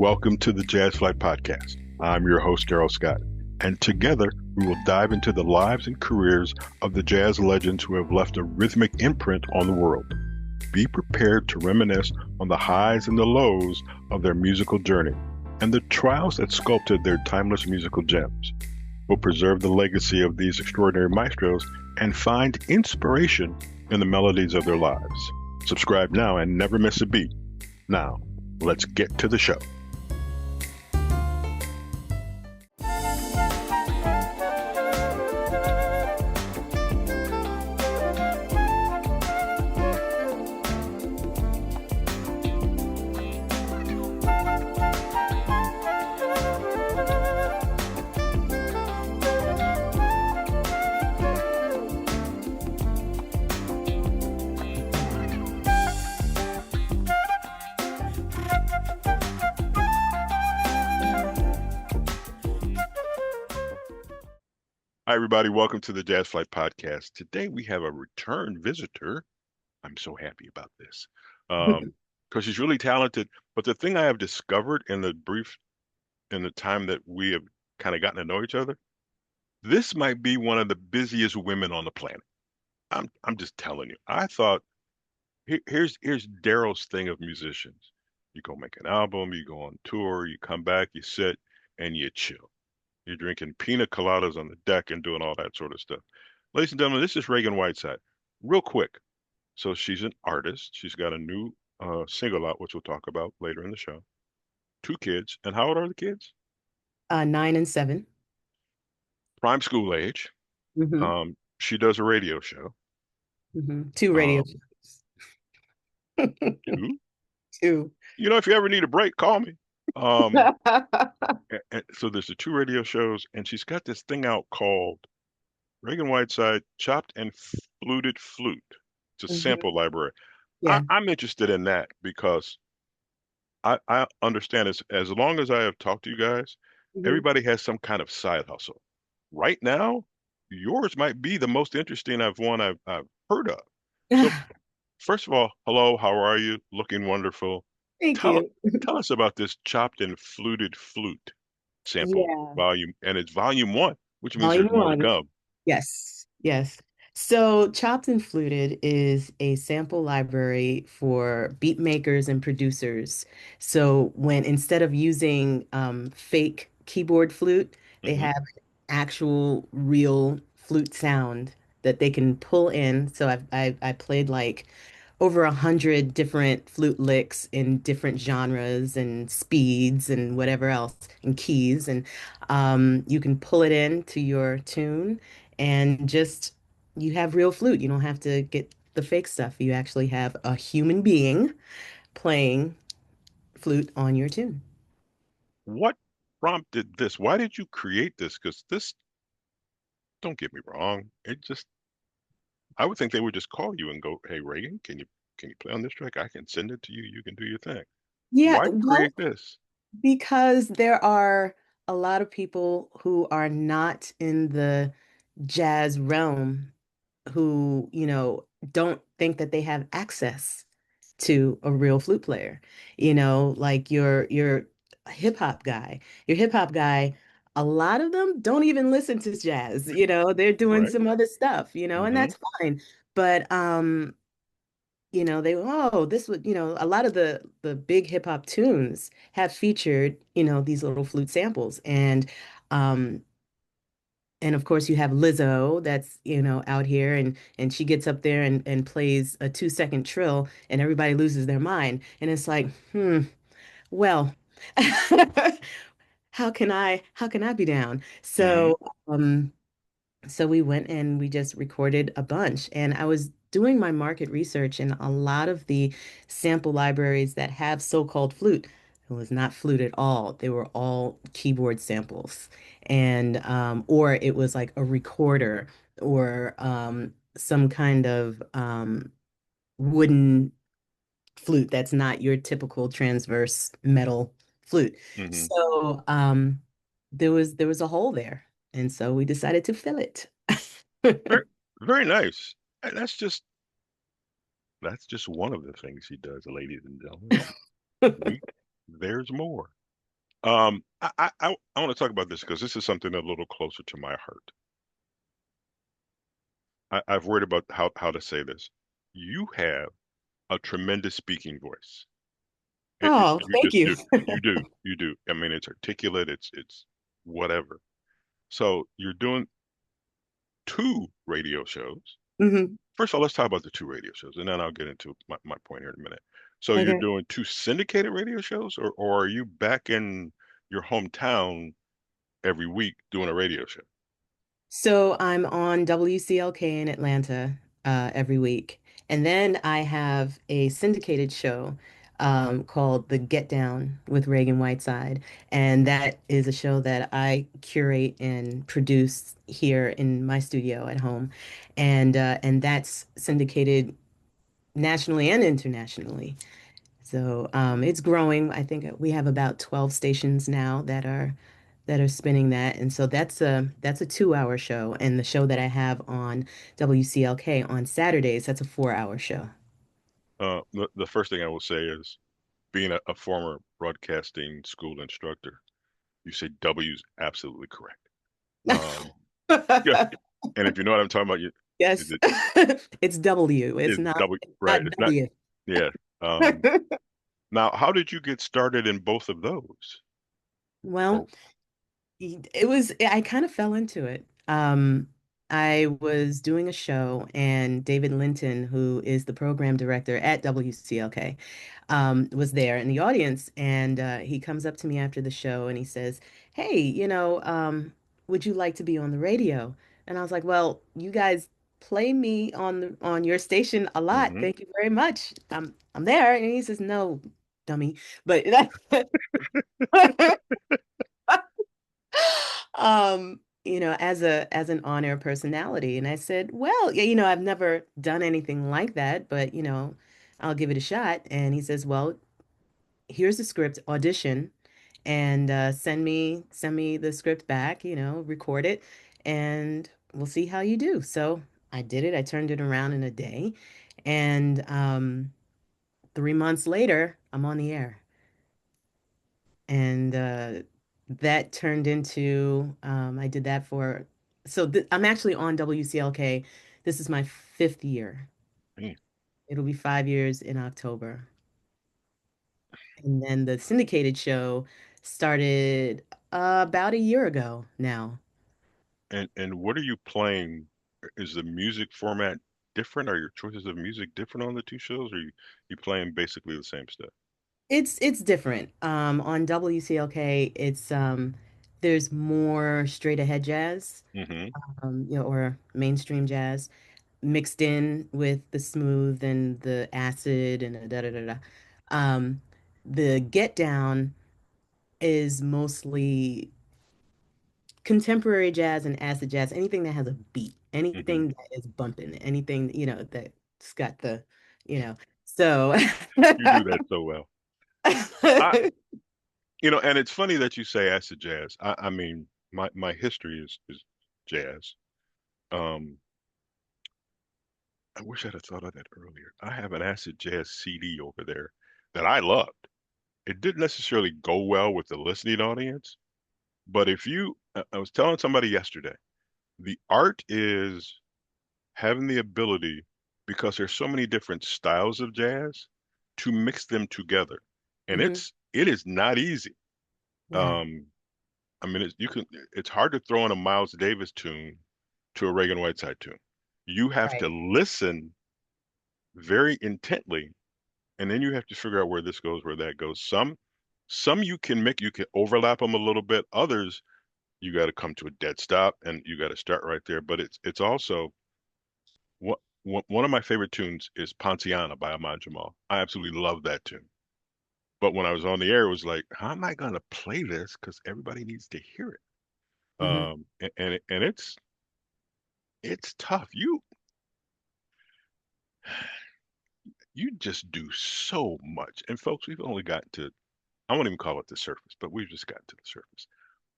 Welcome to the Jazz Flyte Podcast. I'm your host, Darrell Scott, and together we will dive into the lives and careers of the jazz legends who have left a rhythmic imprint on the world. Be prepared to reminisce on the highs and the lows of their musical journey and the trials that sculpted their timeless musical gems. We'll preserve the legacy of these extraordinary maestros and find inspiration in the melodies of their lives. Subscribe now and never miss a beat. Now, let's get to the show. Hi, everybody. Welcome to the Jazz Flyte Podcast. Today we have a return visitor. I'm so happy about this because she's really talented. But the thing I have discovered in the time that we have kind of gotten to know each other, this might be one of the busiest women on the planet. I'm just telling you. I thought here's Darrell's thing of musicians. You go make an album, you go on tour, you come back, you sit, and you chill. You're drinking pina coladas on the deck and doing all that sort of stuff. Ladies and gentlemen, this is Ragan Whiteside. Real quick. So she's an artist. She's got a new single out, which we'll talk about later in the show. 2 kids. And how old are the kids? 9 and 7. Prime school age. Mm-hmm. She does a radio show. Mm-hmm. 2 radio shows. 2? 2. You know, if you ever need a break, call me. So there's the 2 radio shows, and she's got this thing out called Ragan Whiteside, Chopped and Flutted Flute. It's a sample library. Yeah. I'm interested in that because I understand as long as I have talked to you guys, everybody has some kind of side hustle. Right now, yours might be the most interesting I've heard of. So first of all, hello, how are you? Looking wonderful. Thank you. Tell us about this Chopped and Fluted Flute sample Yeah. volume, and it's volume 1, which means Volume there's more to 1. come. Yes. Yes. So Chopped and Fluted is a sample library for beat makers and producers. So when instead of using fake keyboard flute, they Hmm. have actual real flute sound that they can pull in. So I played like over 100 different flute licks in different genres and speeds and whatever else and keys. And you can pull it in to your tune and just you have real flute. You don't have to get the fake stuff. You actually have a human being playing flute on your tune. What prompted this? Why did you create this? Because this, don't get me wrong, I would think they would just call you and go, "Hey, Reagan, can you play on this track? I can send it to you. You can do your thing." Yeah, Why well, create this? because there are a lot of people who are not in the jazz realm who, don't think that they have access to a real flute player. Like your hip hop guy. Your hip hop guy, a lot of them don't even listen to jazz. They're doing Right? some other stuff, and Hmm. that's fine. But this would, a lot of the big hip hop tunes have featured, these little flute samples. Um and of course you have Lizzo that's, out here and she gets up there and plays a 2-second trill and everybody loses their mind. And it's like, well, how can I be down? Hmm. So we went and we just recorded a bunch. And I was doing my market research, and a lot of the sample libraries that have so-called flute, it was not flute at all. They were all keyboard samples. And or it was like a recorder or some kind of wooden flute that's not your typical transverse metal flute. Hmm. So there was a hole there. And so we decided to fill it. Very, very nice. And that's just one of the things he does, ladies and gentlemen. We, there's more. I want to talk about this because this is something a little closer to my heart. I've worried about how to say this. You have a tremendous speaking voice. Oh, You thank just you. do. You do. I mean, it's articulate. It's whatever. So you're doing two radio shows. Hmm. First of all, let's talk about the two radio shows, and then I'll get into my point here in a minute. So you're Okay. doing two syndicated radio shows, or are you back in your hometown every week doing a radio show? So I'm on WCLK in Atlanta every week. And then I have a syndicated show called The Get Down with Ragan Whiteside. And that is a show that I curate and produce here in my studio at home. And that's syndicated nationally and internationally. So it's growing. I think we have about 12 stations now that are spinning that. And so that's a 2 hour show. And the show that I have on WCLK on Saturdays, that's a 4 hour show. The first thing I will say is being a former broadcasting school instructor, you say W is absolutely correct. Um, yeah, and if you know what I'm talking about, you is Yes. it It's W. It's is not W it's right? not It's not. W. Yeah. Now, how did you get started in both of those? Well, Or I kind of fell into it. I was doing a show, and David Linton, who is the program director at WCLK, was there in the audience. And he comes up to me after the show and he says, "Hey, would you like to be on the radio?" And I was like, "Well, you guys play me on your station a lot. hmm Thank you very much. I'm there." And he says, "No, dummy." But as an on-air personality. And I said, well, yeah, I've never done anything like that, but I'll give it a shot. And he says, well, here's the script, audition, and send me the script back, record it, and we'll see how you do. So I did it. I turned it around in a day, and 3 months later, I'm on the air. And that turned into I did that for I'm actually on WCLK. This is my 5th year. Man, It'll be 5 years in October. And then the syndicated show started about a year ago now. and what are you playing? Is the music format different? Are your choices of music different on the two shows, or you playing basically the same stuff? It's different. On WCLK, there's more straight ahead jazz, hmm or mainstream jazz, mixed in with the smooth and the acid and the da da da da. Um, the Get Down is mostly contemporary jazz and acid jazz, anything that has a beat, hmm anything that is bumping, anything, that's got so You do that so well. I, and it's funny that you say acid jazz. I mean, my history is jazz. Um, I wish I'd have thought of that earlier. I have an acid jazz CD over there that I loved. It didn't necessarily go well with the listening audience, but if you, I was telling somebody yesterday, the art is having the ability, because there's so many different styles of jazz, to mix them together, and Mhm. it is not easy. Yeah, Um, I mean, it's hard to throw in a Miles Davis tune to a Ragan Whiteside tune. You have to right. listen very intently, and then you have to figure out where this goes, where that goes. Some you can overlap them a little bit. Others you got to come to a dead stop and you got to start right there. But it's also one of my favorite tunes is Ponciana by Ahmad Jamal. I absolutely love that tune. But when I was on the air, it was like, how am I going to play this? Because everybody needs to hear it. Hmm. And it's tough. You just do so much. And folks, we've only gotten to, I won't even call it the surface, but we've just gotten to the surface.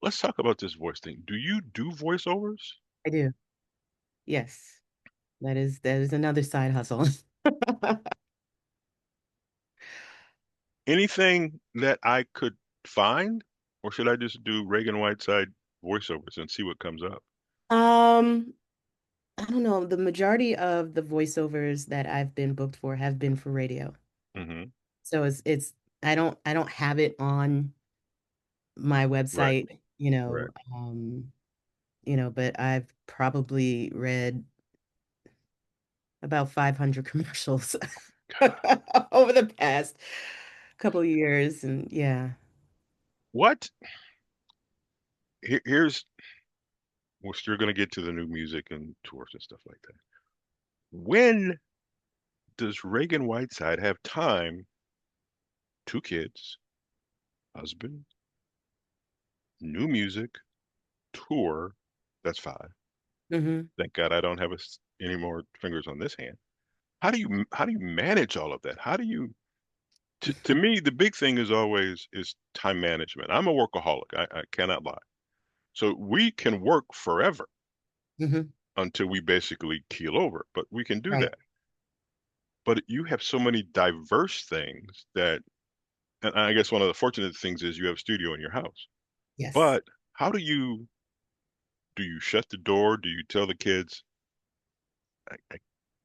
Let's talk about this voice thing. Do you do voiceovers? I do. Yes, that is another side hustle. Anything that I could find? or should I just do Ragan Whiteside voiceovers and see what comes up? Um, I don't know. The majority of the voiceovers that I've been booked for have been for radio. Hmm. So it's I don't have it on my Right, website, right. but I've probably read about 500 commercials over the past couple of years, and yeah. What? Here's, we're still going to get to the new music and tours and stuff like that. When does Reagan Whiteside have time? Two kids, husband, new music, tour. That's five. Hmm. Thank God I don't have any more fingers on this hand. How do you manage all of that? How do you to me the big thing is always is time management. I'm a workaholic. I cannot lie. So we can work forever Hmm. until we basically keel over, but we can do Right. that. But you have so many diverse things that, and I guess one of the fortunate things is you have a studio in your house. Yes. But how do you shut the door? Do you tell the kids?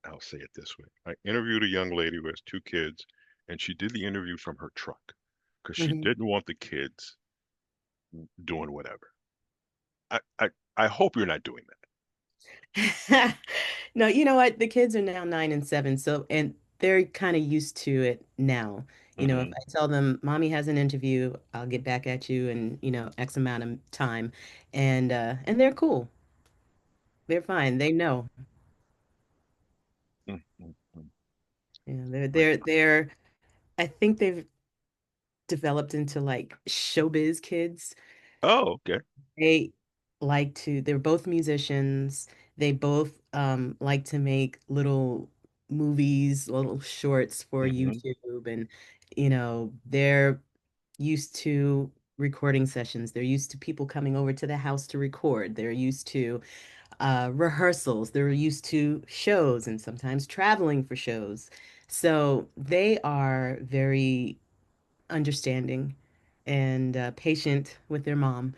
I'll say it this way. I interviewed a young lady who has two kids, and she did the interview from her truck because she Hmm. didn't want the kids doing whatever. I hope you're not doing No, you know what? The kids are now 9 and 7, so and they're kind of used to it now. that. If I tell them, "Mommy has an interview, I'll get back at you in, X amount of time," and they're cool. They're fine. They know. Mm, mm, mm. Yeah, Right. they're. I think they've developed into like showbiz kids. Oh, okay. They they're both musicians. They both like to make little movies, little shorts for Hmm. YouTube. And, they're used to recording sessions. They're used to people coming over to the house to record. They're used to rehearsals. They're used to shows and sometimes traveling for shows. So they are very understanding and patient with their mom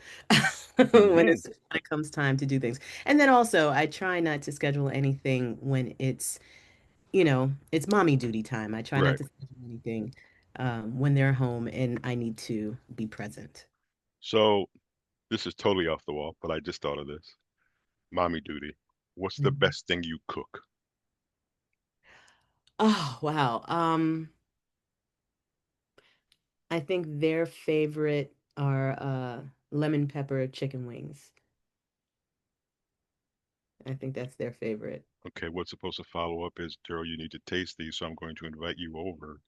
Hmm. when it comes time to do things. And then also, I try not to schedule anything when it's mommy duty time. I try not Right. to schedule anything when they're home and I need to be present. So this is totally off the wall, but I just thought of this. Mommy duty. What's the Mhm. best thing you cook? Oh, wow. I think their favorite are lemon pepper chicken wings. I think that's their favorite. Okay, what's supposed to follow up is, Daryl, you need to taste these, so I'm going to invite you over.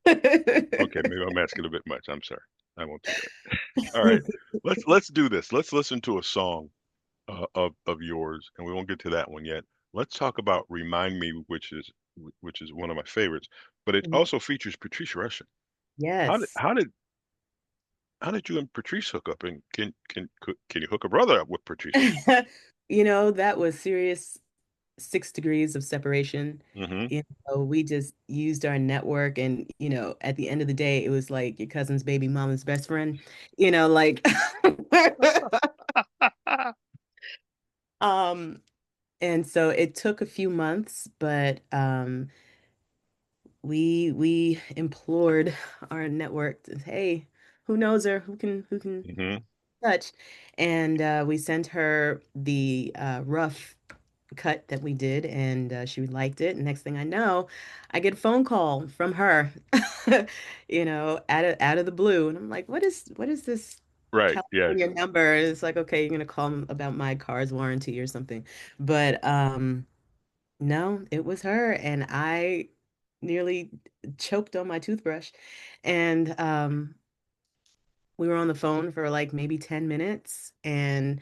Okay, maybe I'm asking a bit much. I'm sorry. I won't do that. All right. Let's do this. Let's listen to a song of yours, and we won't get to that one yet. Let's talk about "Remind Me," which is one of my favorites, but it Mhm. also features Patrice Rushen. How did Yes. how did how did you and Patrice hook up? And can you hook a brother up with Patrice Rushen? That was serious 6 degrees of separation. Hmm. We just used our network, and at the end of the day, it was like your cousin's baby mama's best friend. Like um and so it took a few months, but we implored our network to, hey, who knows her? Who can Hmm. touch? And we sent her the rough cut that we did, and she liked it. And next thing I know, I get a phone call from her, out of the blue, and I'm like, "What is this Right. Yes. California number?" It's like, okay, you're gonna call about my car's warranty or something, but no, it was her, and I nearly choked on my toothbrush, and we were on the phone for like maybe 10 minutes, and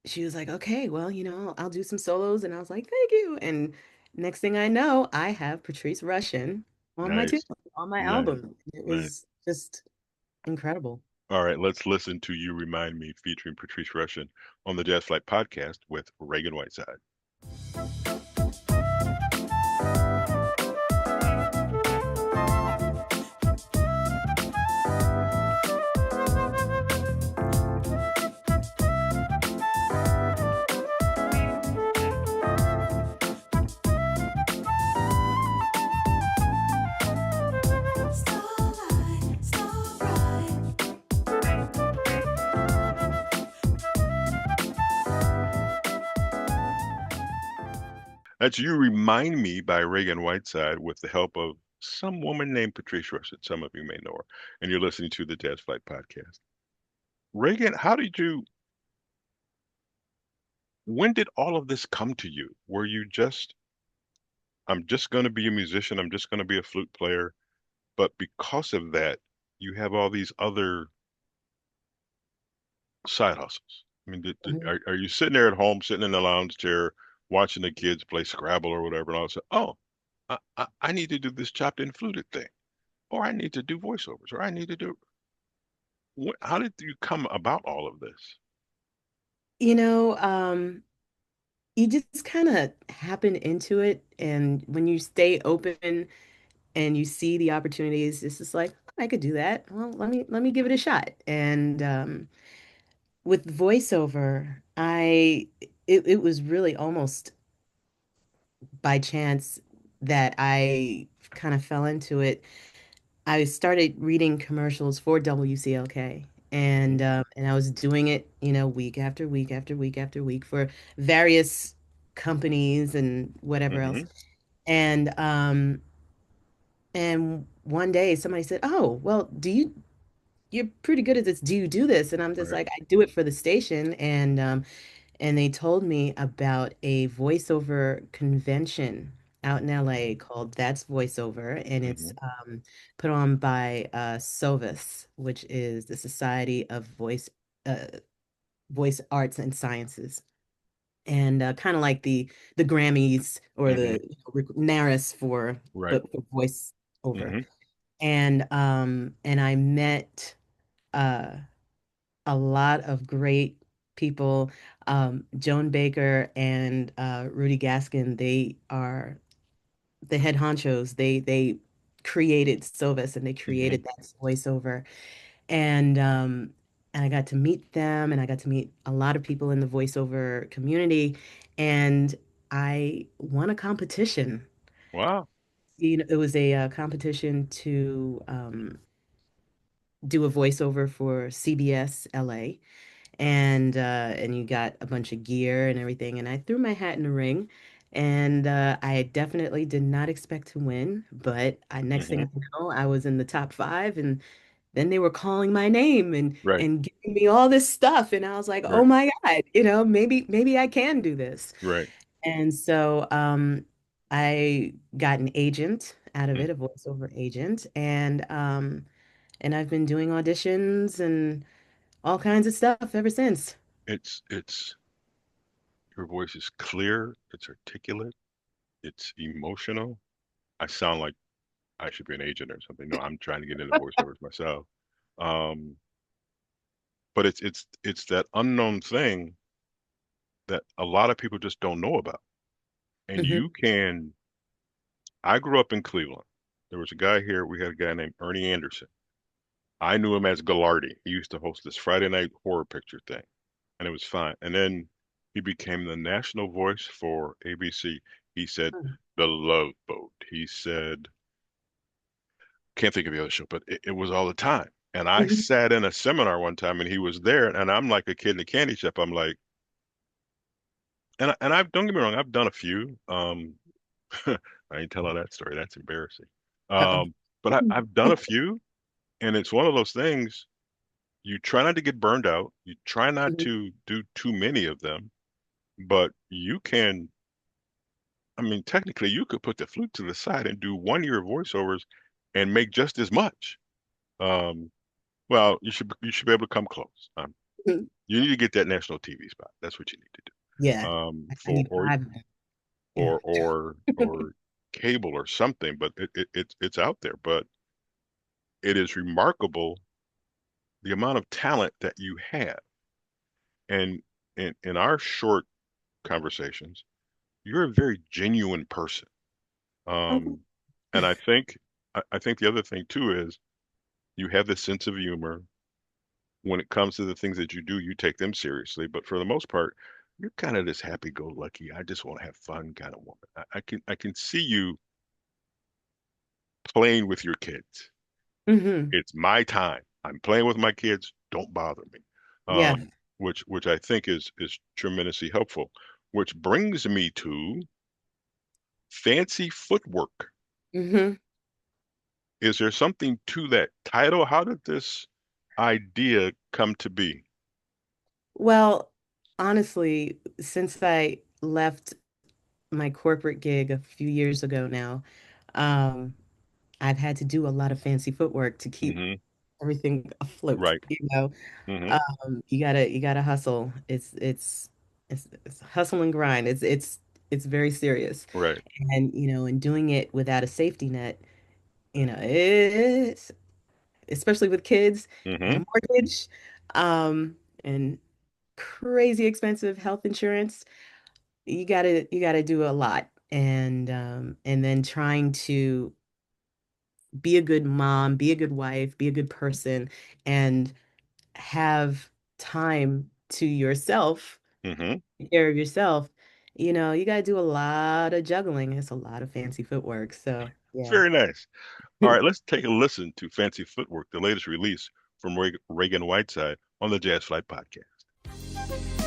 she was like, okay, well, I'll do some solos. And I was like, thank you. And next thing I know, I have Patrice Rushen on my tune, Nice. on my Nice. album. It Nice. was just incredible. All right. Let's listen to "You Remind Me" featuring Patrice Rushen on the Jazz Flight Podcast with Reagan Whiteside. That's You Remind Me by Ragan Whiteside with the help of some woman named Patrice Russet. Some of you may know her. And you're listening to the Jazz Flight Podcast. Reagan, when did all of this come to you? Were you just, I'm just going to be a musician, I'm just going to be a flute player, but because of that, you have all these other side hustles? I mean, Mhm. are you sitting there at home, sitting in the lounge chair, watching the kids play Scrabble or whatever, and all of a sudden, oh, I need to do this chopped and fluted thing, or I need to do voiceovers, or I need to do. How did you come about all of this? You know, you just kind of happen into it, and when you stay open and you see the opportunities, it's just like I could do that. Well, let me give it a shot. And with voiceover, it was really almost by chance that I kind of fell into it. I started reading commercials for WCLK, and I was doing it, week after week after week after week for various companies and whatever else. Mm-hmm. And one day somebody said, "Oh, well, you're pretty good at this. Do you do this?" And I'm just Right. like, "I do it for the station." And they told me about a voiceover convention out in LA called That's Voiceover, and it's Mm-hmm. put on by SOVAS, which is the Society of uh, Voice Arts and Sciences, and kind of like the Grammys or Mm-hmm. the NARAS for Right. but for voiceover. Mm-hmm. And I met uh, a lot of great people. Joan Baker and Rudy Gaskin, they are the head honchos. They created Silvis and they Mm-hmm. created that voiceover. And and I got to meet them and I got to meet a lot of people in the voiceover community. And I won a competition. Wow. It was a competition to do a voiceover for CBS LA, and you got a bunch of gear and everything, and I threw my hat in the ring, and I definitely did not expect to win, but next thing Mm-hmm. I know, I was in the top five, and then they were calling my name and Right. giving me all this stuff, and I was like, oh Right. my God, maybe I can do this. Right. And so I got an agent out of Mm. it, a voiceover agent, and I've been doing auditions and all kinds of stuff ever since. It's your voice is clear, it's articulate, it's emotional. I sound like I should be an agent or something. No, I'm trying to get into voiceovers myself. Um, but it's that unknown thing that a lot of people just don't know about. And Mhm. I grew up in Cleveland. There was a guy here, we had a guy named Ernie Anderson. I knew him as Gallardi. He used to host this Friday night horror picture thing, and it was fine. And then he became the national voice for ABC. He said The Love Boat. He said, can't think of the other show, but it was all the time. And I Mhm. sat in a seminar one time and he was there, and I'm like a kid in a candy shop. I'm like, and I've don't get me wrong, I've done a few. I ain't telling that story. That's embarrassing. Uh-oh. But I've done a few, and it's one of those things. You try not to get burned out. You try not Mhm. to do too many of them, but you can. I mean, technically, you could put the flute to the side and do 1 year of voiceovers and make just as much. Um, well, you should be able to come close. Mhm. You need to get that national TV spot. That's what you need to do. Yeah, I For need five of them. Yeah. or cable or something, but it's out there. But it is remarkable the amount of talent that you have. And in our short conversations, you're a very genuine person. Okay. Um, and I think the other thing too is you have this sense of humor. When it comes to the things that you do, you take them seriously. But for the most part, you're kind of this happy-go-lucky, I just want to have fun kind of woman. I can see you playing with your kids. Hmm. It's my time. I'm playing with my kids. Don't bother me. Yeah. Which I think is tremendously helpful. Which brings me to Fancy Footwork. Hmm. Is there something to that title? How did this idea come to be? Well, honestly, since I left my corporate gig a few years ago now, um, I've had to do a lot of fancy footwork to keep Hmm. everything afloat, Right. you know. Hmm. You gotta hustle. It's hustle and grind. It's very serious. Right. And and doing it without a safety net, it's especially with kids and Hmm. a mortgage, and crazy expensive health insurance. You gotta do a lot. And then trying to be a good mom, be a good wife, be a good person, and have time to yourself, Hmm. take care of yourself. You got to do a lot of juggling. It's a lot of fancy footwork. So, yeah. Very nice. All right, let's take a listen to Fancy Footwork, the latest release from Ragan Whiteside on the Jazz Flyte Podcast.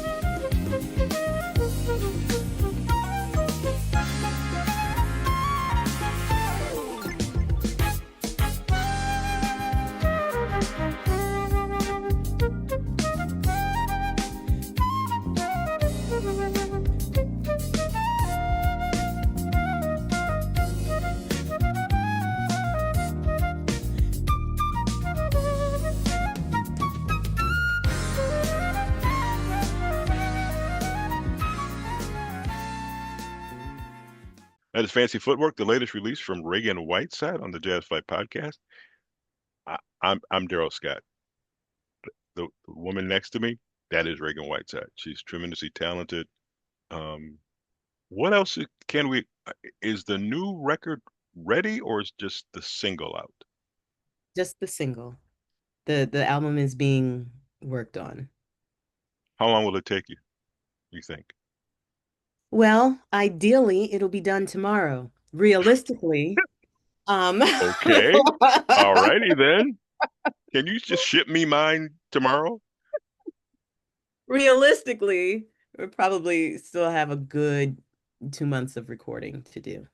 That is Fancy Footwork, the latest release from Ragan Whiteside on the Jazz Flyte Podcast. I'm Darrell Scott. The woman next to me, that is Ragan Whiteside. She's tremendously talented. Um, what else can we? Is the new record ready, or is just the single out? Just the single. The album is being worked on. How long will it take you? You think? Well, ideally, it'll be done tomorrow. Realistically, um, Okay. All righty then. Can you just ship me mine tomorrow? realistically, we'll probably still have a good 2 months of recording to do.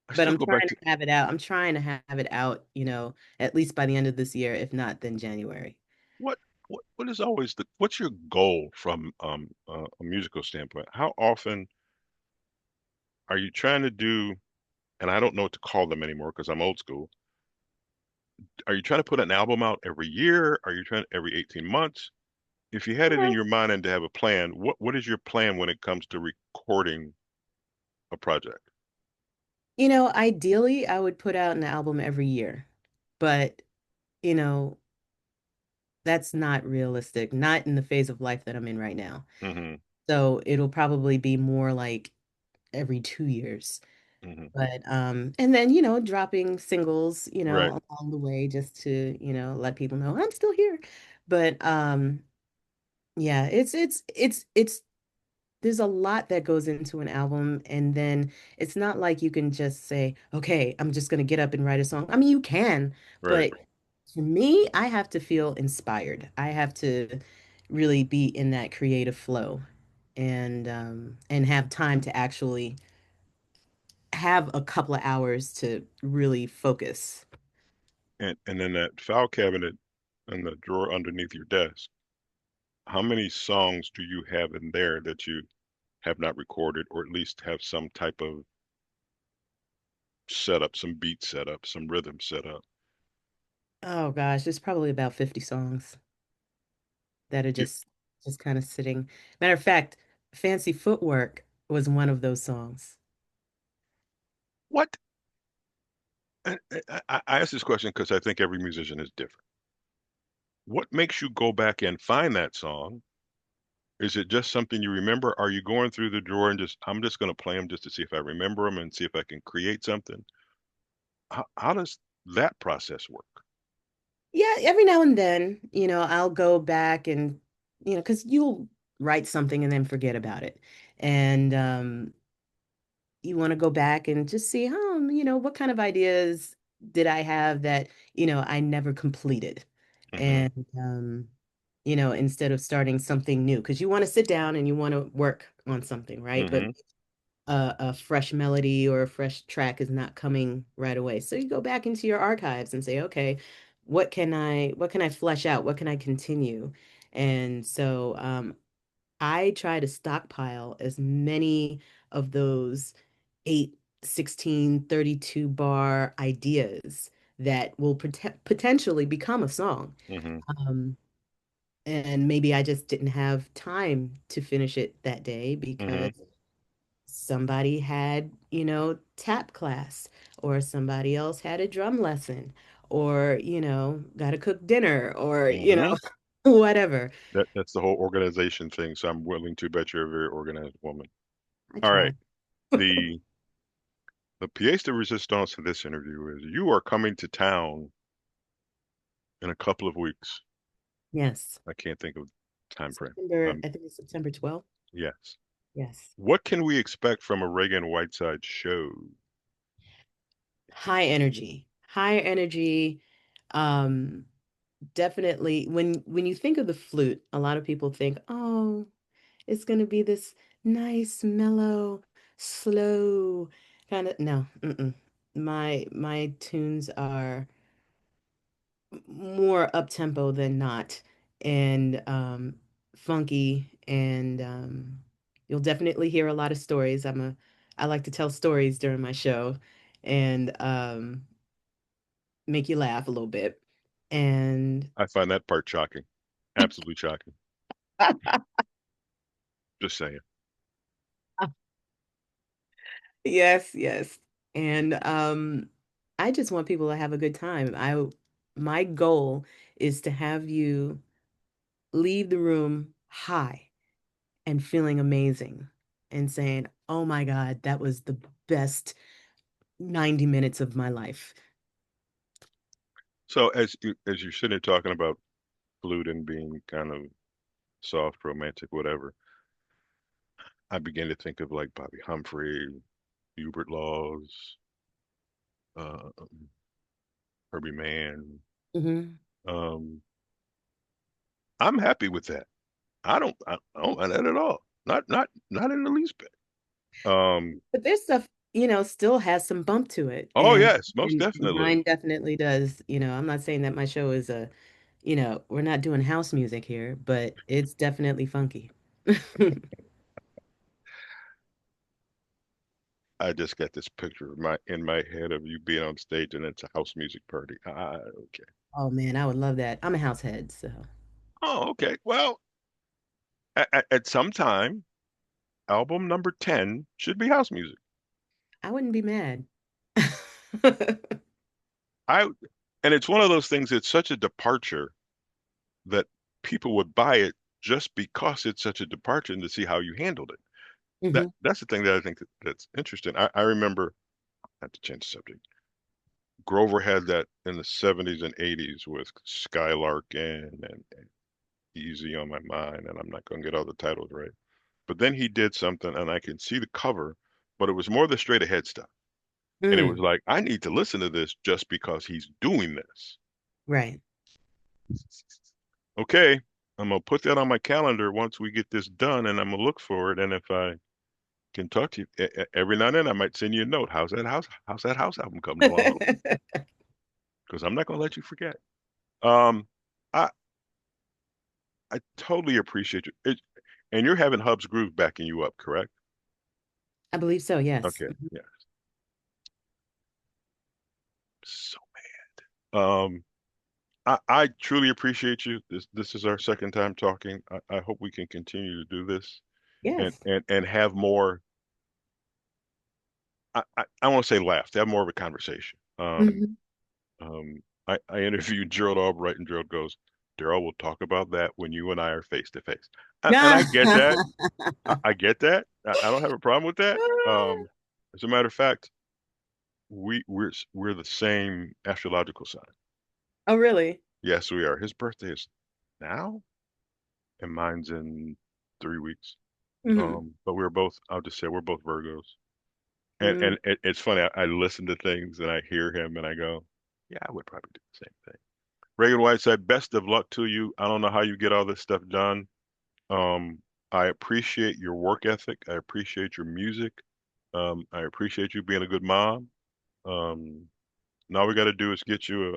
I But still I'm go trying back to to have it out. I'm trying to have it out, at least by the end of this year, if not, then January. what what is always what's your goal from a musical standpoint? How often are you trying to do, and I don't know what to call them anymore because I'm old school. Are you trying to put an album out every year? Are you trying every 18 months? If you had it in Yeah. your mind and to have a plan, what is your plan when it comes to recording a project? Ideally, I would put out an album every year, but you know, that's not realistic, not in the phase of life that I'm in right now. Hmm. So it'll probably be more like every 2 years. Hmm. But and then, dropping singles, Right. along the way just to, let people know I'm still here. But yeah, it's there's a lot that goes into an album, and then it's not like you can just say, okay, I'm just gonna get up and write a song. I mean, you can, Right. but for me, I have to feel inspired. I have to really be in that creative flow and have time to actually have a couple of hours to really focus. And then that file cabinet and the drawer underneath your desk, how many songs do you have in there that you have not recorded, or at least have some type of setup, some beat setup, some rhythm setup? Oh gosh, there's probably about 50 songs that are Yeah. just kind of sitting. Matter of fact, Fancy Footwork was one of those songs. What? I ask this question because I think every musician is different. What makes you go back and find that song? Is it just something you remember? Are you going through the drawer and I'm just going to play them just to see if I remember them and see if I can create something? How does that process work? Yeah, every now and then, I'll go back and, because you'll write something and then forget about it. And you want to go back and just see, what kind of ideas did I have that, I never completed. Hmm. And, instead of starting something new, because you want to sit down and you want to work on something, right? But Hmm. a fresh melody or a fresh track is not coming right away. So you go back into your archives and say, okay, what can I flesh out? What can I continue? And so I try to stockpile as many of those 8, 16, 32 bar ideas that will potentially become a song. Hmm. Um, and maybe I just didn't have time to finish it that day Hmm. because somebody had, tap class, or somebody else had a drum lesson, or, got to cook dinner, or, Hmm. whatever. That's the whole organization thing. So I'm willing to bet you're a very organized woman. I All right. try. The the pièce de résistance to this interview is you are coming to town in a couple of weeks. Yes. I can't think of time frame. September, I think it's September 12th. Yes. Yes. What can we expect from a Ragan Whiteside show? High energy. High energy. Um, Definitely when you think of the flute, a lot of people think, oh, it's gonna be this nice, mellow, slow kind of no. Mm-mm. My tunes are more up tempo than not, and funky, and you'll definitely hear a lot of stories. I like to tell stories during my show, and make you laugh a little bit. And I find that part shocking. Absolutely shocking. Just saying. yes, yes. And I just want people to have a good time. My goal is to have you leave the room high and feeling amazing and saying, "Oh my God, that was the best 90 minutes of my life." So as you're sitting there talking about flute and being kind of soft, romantic, whatever, I began to think of like Bobby Humphrey, Hubert Laws, uh, Herbie Mann. Hmm. Um, I'm happy with that. I don't mind that at all. Not in the least bit. Um, But this stuff, still has some bump to it. oh And yes, most and definitely. mine definitely does. I'm not saying that my show is we're not doing house music here, but it's definitely funky. I just got this picture of my in my head of you being on stage and it's a house music party. Okay. Oh man, I would love that. I'm a house head, so Oh, okay. Well, at some time, album number 10 should be house music. I wouldn't be mad. I and it's one of those things, it's such a departure that people would buy it just because it's such a departure and to see how you handled it. Hmm. That's the thing that I think that's interesting. I remember, not to change the subject, Grover had that in the 70s and 80s with Skylarkin and Easy on My Mind, and I'm not going to get all the titles right. But then he did something, and I can see the cover, but it was more the straight ahead stuff. And it was Mm, like, I need to listen to this just because he's doing this. right. Okay, I'm gonna put that on my calendar once we get this done, and I'm gonna look for it. And if I can talk to you every now and then, I might send you a note. How's that house? How's that house album coming along? Because I'm not gonna let you forget. Um, I I totally appreciate you. And you're having Hub's Groove backing you up, correct? I believe so, yes. Okay, yeah. So, um, I truly appreciate you. This is our second time talking. I hope we can continue to do this Yes. and have more. I want to say laugh, to have more of a conversation. Hmm. I interviewed Gerald Albright, and Gerald goes, Darrell, we'll talk about that when you and I are face to face. And I get that. I get that. I don't have a problem with that. As a matter of fact, we're the same astrological sign. Oh, really? Yes, we are. His birthday is now, and mine's in 3 weeks. Hmm. But we're both. I'll just say we're both Virgos. Mm. It's funny. I listen to things and I hear him and I go, yeah, I would probably do the same thing. Ragan Whiteside, best of luck to you. I don't know how you get all this stuff done. Um, I appreciate your work ethic. I appreciate your music. I appreciate you being a good mom. Um, Now we got to do is get you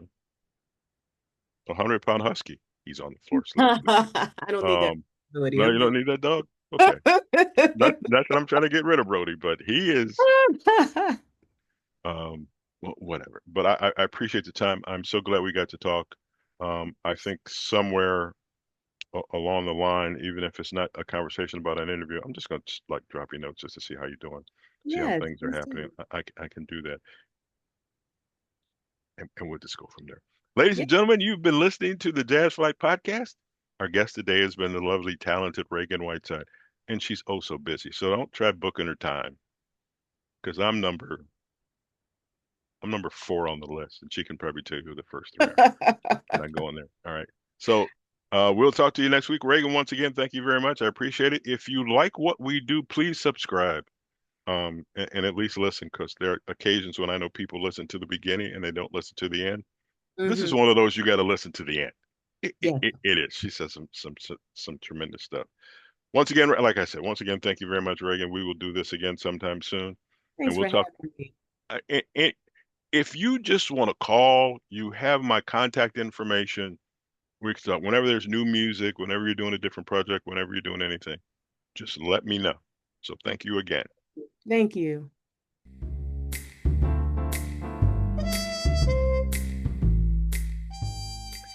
a 100-pound husky. He's on the floor asleep. I don't need that Um, ability. no, you don't need that dog. Okay, that's what I'm trying to get rid of, Brody. But he is, um, whatever. But I appreciate the time. I'm so glad we got to talk. I think somewhere along the line, even if it's not a conversation about an interview, I'm just going to like drop you notes just to see how you're doing, see how Yes, things are please happening. do. I can do that, and we'll just go from there. Ladies Yeah. and gentlemen, you've been listening to the Jazz Flight Podcast. Our guest today has been the lovely, talented Ragan Whiteside, and she's oh so busy. So don't try booking her time because I'm number 4 on the list, and she can probably tell you who the first 3 are. And I go in there. All right. So we'll talk to you next week. Reagan, once again, thank you very much. I appreciate it. If you like what we do, please subscribe and at least listen because there are occasions when I know people listen to the beginning and they don't listen to the end. This is Hmm. one of those you got to listen to the end. Yeah. It is. She says some tremendous stuff. Once again, like I said, once again, thank you very much, Reagan. We will do this again sometime soon, and Thanks we'll for talk. having me. If you just want to call, you have my contact information. We can talk whenever there's new music, whenever you're doing a different project, whenever you're doing anything. Just let me know. So thank you again. Thank you.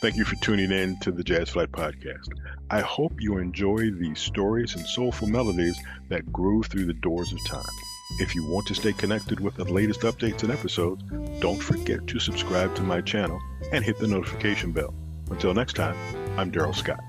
Thank you for tuning in to the Jazz Flight Podcast. I hope you enjoy these stories and soulful melodies that grew through the doors of time. If you want to stay connected with the latest updates and episodes, don't forget to subscribe to my channel and hit the notification bell. Until next time, I'm Darrell Scott.